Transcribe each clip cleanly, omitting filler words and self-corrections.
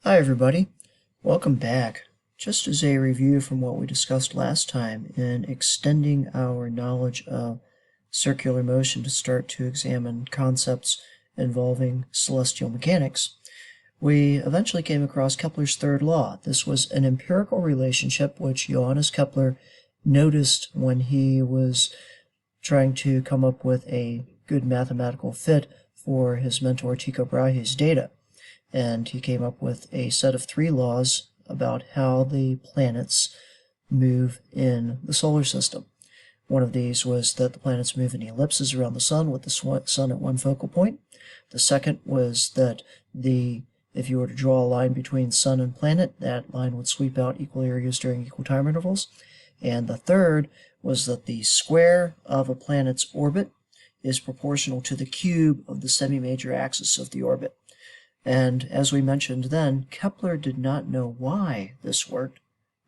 Hi everybody, welcome back. Just as a review from what we discussed last time in extending our knowledge of circular motion to start to examine concepts involving celestial mechanics, we eventually came across Kepler's third law. This was an empirical relationship which Johannes Kepler noticed when he was trying to come up with a good mathematical fit for his mentor Tycho Brahe's data. And he came up with a set of 3 laws about how the planets move in the solar system. One of these was that the planets move in ellipses around the sun with the sun at one focal point. The second was that if you were to draw a line between sun and planet, that line would sweep out equal areas during equal time intervals. And the third was that the square of a planet's orbit is proportional to the cube of the semi-major axis of the orbit. And as we mentioned then, Kepler did not know why this worked,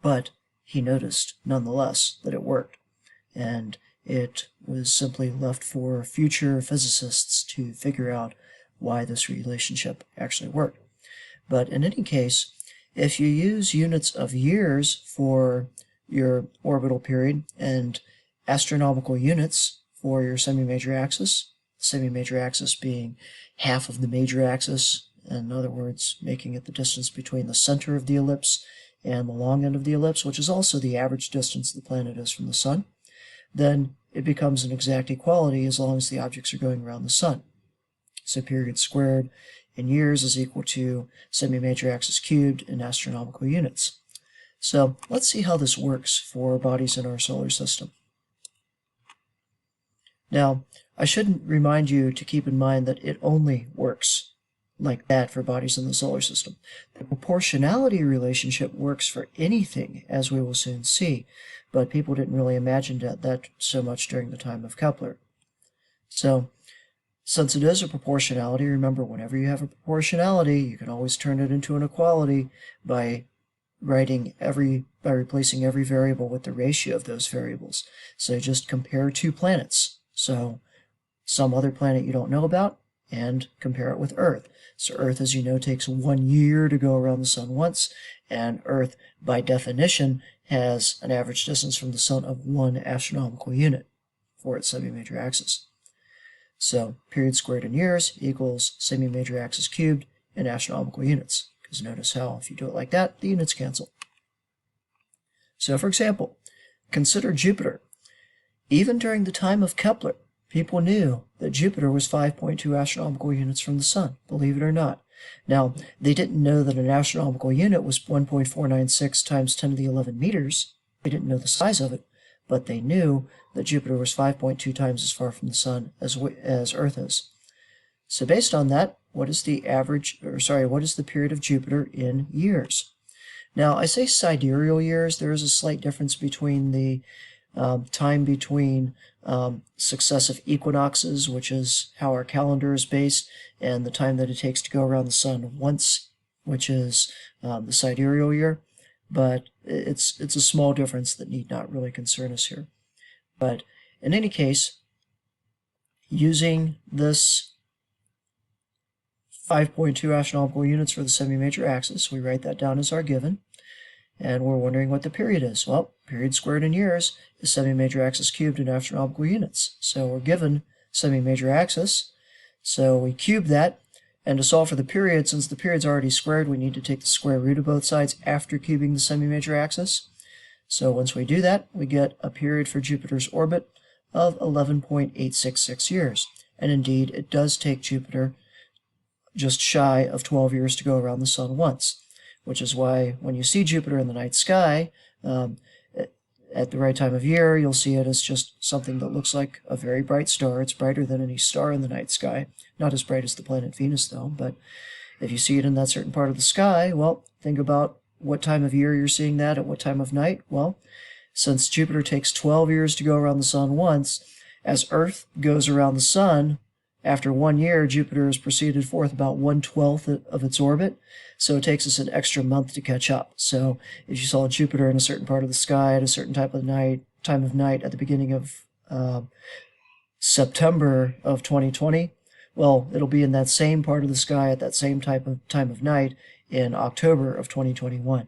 but he noticed nonetheless that it worked. And it was simply left for future physicists to figure out why this relationship actually worked. But in any case, if you use units of years for your orbital period and astronomical units for your semi-major axis, the semi-major axis being half of the major axis, in other words, making it the distance between the center of the ellipse and the long end of the ellipse, which is also the average distance the planet is from the sun, then it becomes an exact equality as long as the objects are going around the sun. So period squared in years is equal to semi-major axis cubed in astronomical units. So let's see how this works for bodies in our solar system. Now, I shouldn't remind you to keep in mind that it only works like that for bodies in the solar system. The proportionality relationship works for anything, as we will soon see, but people didn't really imagine that so much during the time of Kepler. So, since it is a proportionality, remember, whenever you have a proportionality, you can always turn it into an equality by replacing every variable with the ratio of those variables. So just compare 2 planets. So some other planet you don't know about, and compare it with Earth. So Earth, as you know, takes 1 year to go around the sun once, and Earth, by definition, has an average distance from the sun of 1 astronomical unit for its semi-major axis. So period squared in years equals semi-major axis cubed in astronomical units. Because notice how, if you do it like that, the units cancel. So for example, consider Jupiter. Even during the time of Kepler, people knew that Jupiter was 5.2 astronomical units from the sun, believe it or not. Now, they didn't know that an astronomical unit was 1.496 times 10 to the 11 meters. They didn't know the size of it, but they knew that Jupiter was 5.2 times as far from the sun as Earth is. So based on that, what is the period of Jupiter in years? Now, I say sidereal years. There is a slight difference between the time between successive equinoxes, which is how our calendar is based, and the time that it takes to go around the sun once, which is the sidereal year. But it's a small difference that need not really concern us here. But in any case, using this 5.2 astronomical units for the semi-major axis, we write that down as our given. And we're wondering what the period is. Well, period squared in years is semi-major axis cubed in astronomical units. So we're given semi-major axis. So we cube that. And to solve for the period, since the period's already squared, we need to take the square root of both sides after cubing the semi-major axis. So once we do that, we get a period for Jupiter's orbit of 11.866 years. And indeed, it does take Jupiter just shy of 12 years to go around the sun once. Which is why when you see Jupiter in the night sky, at the right time of year, you'll see it as just something that looks like a very bright star. It's brighter than any star in the night sky. Not as bright as the planet Venus, though, but if you see it in that certain part of the sky, well, think about what time of year you're seeing that at what time of night. Well, since Jupiter takes 12 years to go around the sun once, as Earth goes around the sun, after 1 year, Jupiter has proceeded forth about 1/12 of its orbit, so it takes us an extra month to catch up. So if you saw Jupiter in a certain part of the sky at a certain time of night at the beginning of September of 2020, well, it'll be in that same part of the sky at that same time of night in October of 2021.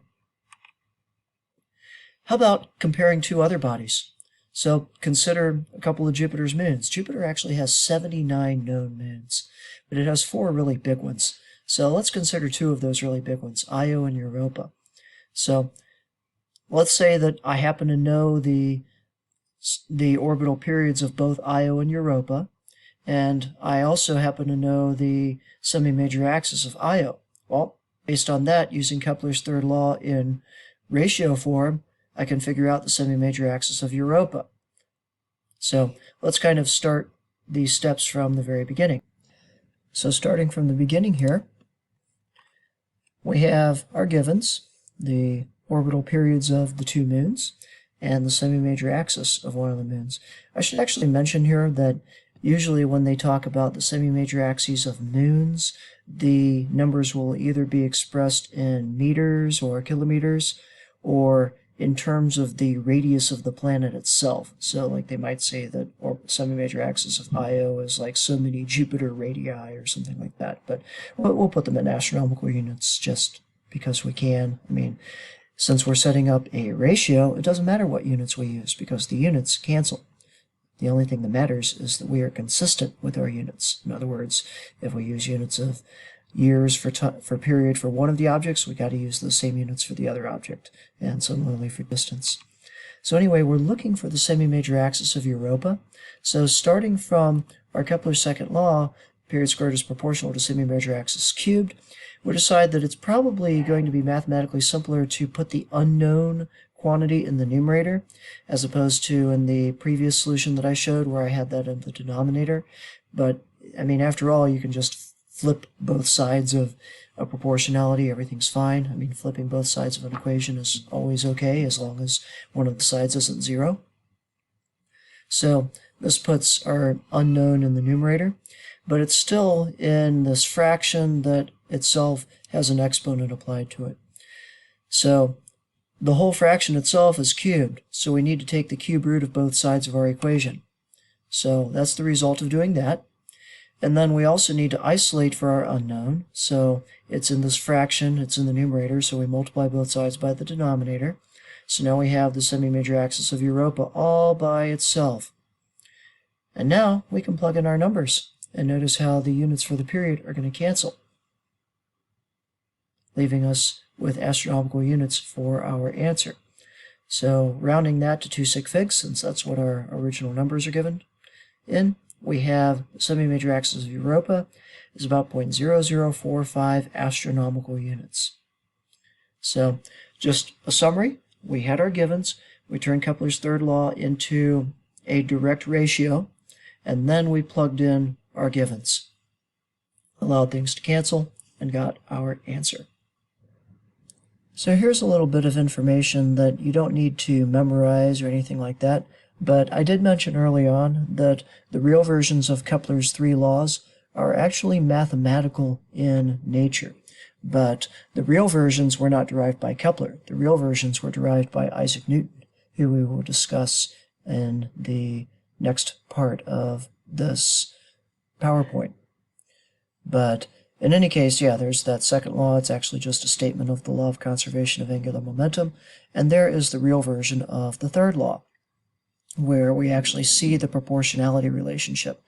How about comparing two other bodies? So consider a couple of Jupiter's moons. Jupiter actually has 79 known moons, but it has 4 really big ones. So let's consider 2 of those really big ones, Io and Europa. So let's say that I happen to know the orbital periods of both Io and Europa, and I also happen to know the semi-major axis of Io. Well, based on that, using Kepler's third law in ratio form, I can figure out the semi-major axis of Europa. So let's kind of start these steps from the very beginning. So starting from the beginning here, we have our givens, the orbital periods of the 2 moons, and the semi-major axis of one of the moons. I should actually mention here that usually when they talk about the semi-major axes of moons, the numbers will either be expressed in meters or kilometers, or in terms of the radius of the planet itself. So like they might say that semi-major axis of Io is like so many Jupiter radii or something like that. But we'll put them in astronomical units just because we can. I mean, since we're setting up a ratio, it doesn't matter what units we use because the units cancel. The only thing that matters is that we are consistent with our units. In other words, if we use units of years for period for one of the objects, we got to use those same units for the other object, and similarly for distance. So anyway, we're looking for the semi-major axis of Europa. So starting from our Kepler's second law, period squared is proportional to semi-major axis cubed, we decide that it's probably going to be mathematically simpler to put the unknown quantity in the numerator, as opposed to in the previous solution that I showed where I had that in the denominator. But, I mean, after all, you can just flip both sides of a proportionality, everything's fine. I mean, flipping both sides of an equation is always okay as long as one of the sides isn't 0. So this puts our unknown in the numerator, but it's still in this fraction that itself has an exponent applied to it. So the whole fraction itself is cubed, so we need to take the cube root of both sides of our equation. So that's the result of doing that. And then we also need to isolate for our unknown. So it's in this fraction, it's in the numerator, so we multiply both sides by the denominator. So now we have the semi-major axis of Europa all by itself. And now we can plug in our numbers. And notice how the units for the period are going to cancel, leaving us with astronomical units for our answer. So rounding that to 2 sig figs, since that's what our original numbers are given in, we have semi-major axis of Europa is about 0.0045 astronomical units. So just a summary, we had our givens, we turned Kepler's third law into a direct ratio, and then we plugged in our givens, allowed things to cancel, and got our answer. So here's a little bit of information that you don't need to memorize or anything like that, but I did mention early on that the real versions of Kepler's 3 laws are actually mathematical in nature. But the real versions were not derived by Kepler. The real versions were derived by Isaac Newton, who we will discuss in the next part of this PowerPoint. But in any case, yeah, there's that second law. It's actually just a statement of the law of conservation of angular momentum. And there is the real version of the third law, where we actually see the proportionality relationship.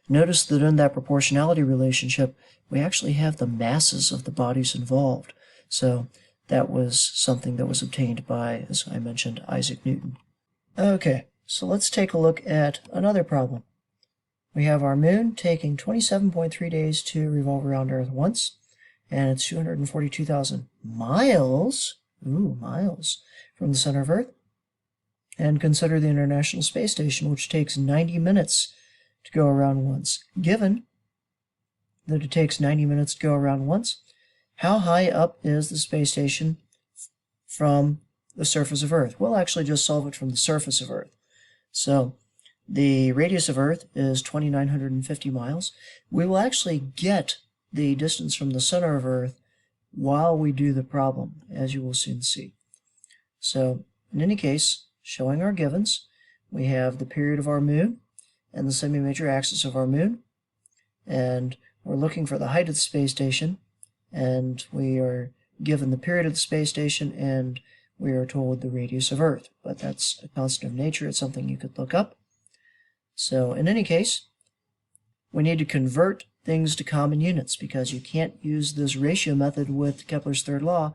Notice that in that proportionality relationship, we actually have the masses of the bodies involved. So that was something that was obtained by, as I mentioned, Isaac Newton. Okay, so let's take a look at another problem. We have our moon taking 27.3 days to revolve around Earth once, and it's 242,000 miles, miles, from the center of Earth. And consider the International Space Station, which takes 90 minutes to go around once. Given that it takes 90 minutes to go around once, how high up is the space station from the surface of Earth? We'll actually just solve it from the surface of Earth. So the radius of Earth is 2,950 miles. We will actually get the distance from the center of Earth while we do the problem, as you will soon see. So in any case, showing our givens, we have the period of our moon and the semi-major axis of our moon, and we're looking for the height of the space station, and we are given the period of the space station, and we are told the radius of Earth. But that's a constant of nature. It's something you could look up. So in any case, we need to convert things to common units, because you can't use this ratio method with Kepler's third law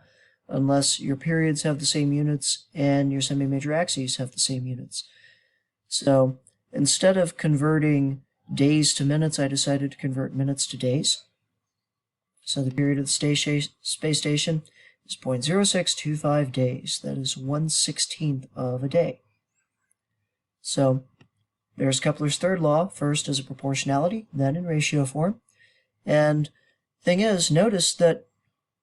unless your periods have the same units and your semi-major axes have the same units. So instead of converting days to minutes, I decided to convert minutes to days. So the period of the space station is 0.0625 days. That is 1/16th of a day. So there's Kepler's third law, first as a proportionality, then in ratio form. And thing is, notice that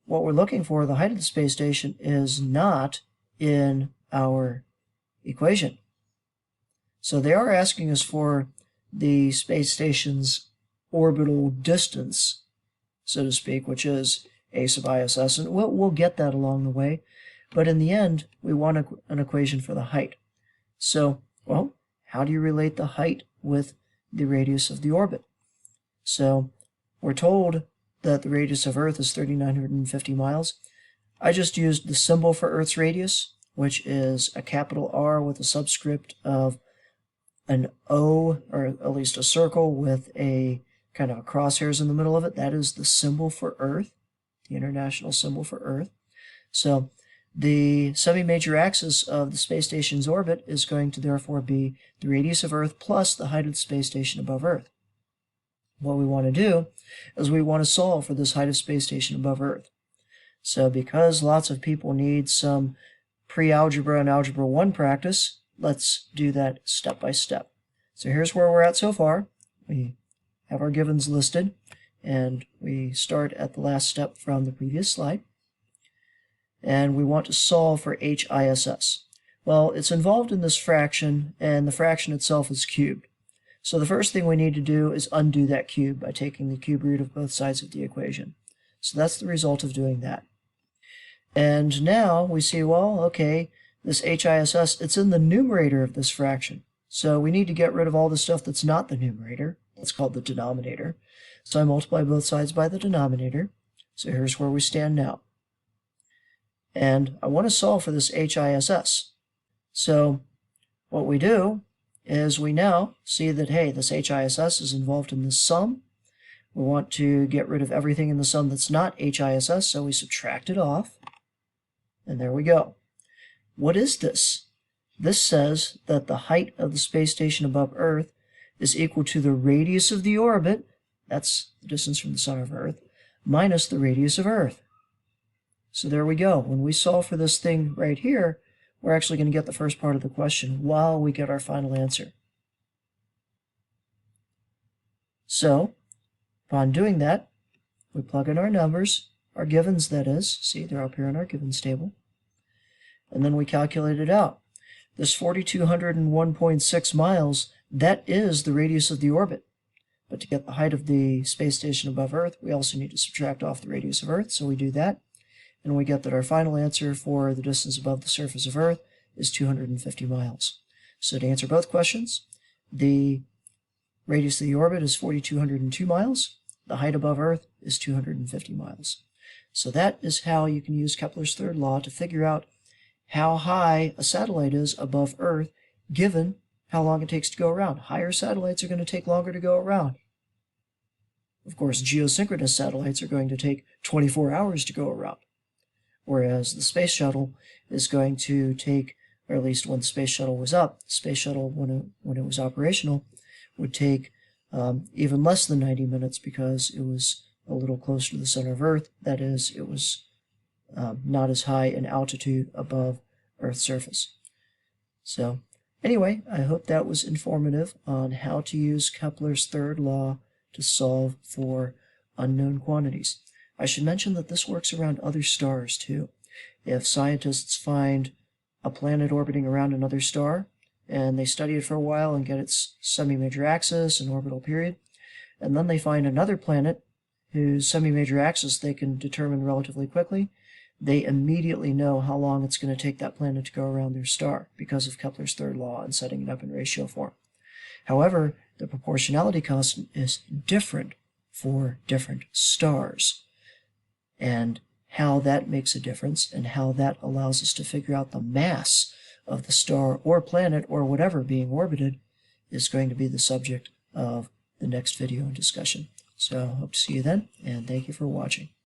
what we're looking for, the height of the space station, is not in our equation. So they are asking us for the space station's orbital distance, so to speak, which is a sub ISS, and we'll get that along the way. But in the end, we want an equation for the height. So, well, how do you relate the height with the radius of the orbit? So we're told that the radius of Earth is 3,950 miles. I just used the symbol for Earth's radius, which is a capital R with a subscript of an O, or at least a circle with a kind of a crosshairs in the middle of it. That is the symbol for Earth, the international symbol for Earth. So the semi-major axis of the space station's orbit is going to therefore be the radius of Earth plus the height of the space station above Earth. What we want to do is we want to solve for this height of space station above Earth. So because lots of people need some pre-algebra and Algebra 1 practice, let's do that step by step. So here's where we're at so far. We have our givens listed, and we start at the last step from the previous slide. And we want to solve for HISS. Well, it's involved in this fraction, and the fraction itself is cubed. So the first thing we need to do is undo that cube by taking the cube root of both sides of the equation. So that's the result of doing that. And now we see, well, okay, this HISS, it's in the numerator of this fraction. So we need to get rid of all the stuff that's not the numerator. That's called the denominator. So I multiply both sides by the denominator. So here's where we stand now. And I want to solve for this HISS. So what we do is we now see that, hey, this HISS is involved in this sum. We want to get rid of everything in the sum that's not HISS, so we subtract it off. And there we go. What is this? This says that the height of the space station above Earth is equal to the radius of the orbit, that's the distance from the center of Earth, minus the radius of Earth. So there we go. When we solve for this thing right here, we're actually going to get the first part of the question while we get our final answer. So, upon doing that, we plug in our numbers, our givens that is. See, they're up here in our givens table. And then we calculate it out. This 4,201.6 miles, that is the radius of the orbit. But to get the height of the space station above Earth, we also need to subtract off the radius of Earth, so we do that. And we get that our final answer for the distance above the surface of Earth is 250 miles. So to answer both questions, the radius of the orbit is 4,202 miles. The height above Earth is 250 miles. So that is how you can use Kepler's third law to figure out how high a satellite is above Earth, given how long it takes to go around. Higher satellites are going to take longer to go around. Of course, geosynchronous satellites are going to take 24 hours to go around. Whereas the space shuttle is going to take, or at least when the space shuttle was up, the space shuttle, when it was operational, would take even less than 90 minutes because it was a little closer to the center of Earth. That is, it was not as high in altitude above Earth's surface. So anyway, I hope that was informative on how to use Kepler's third law to solve for unknown quantities. I should mention that this works around other stars too. If scientists find a planet orbiting around another star, and they study it for a while and get its semi-major axis and orbital period, and then they find another planet whose semi-major axis they can determine relatively quickly, they immediately know how long it's going to take that planet to go around their star because of Kepler's third law and setting it up in ratio form. However, the proportionality constant is different for different stars. And how that makes a difference and how that allows us to figure out the mass of the star or planet or whatever being orbited is going to be the subject of the next video and discussion. So hope to see you then, and thank you for watching.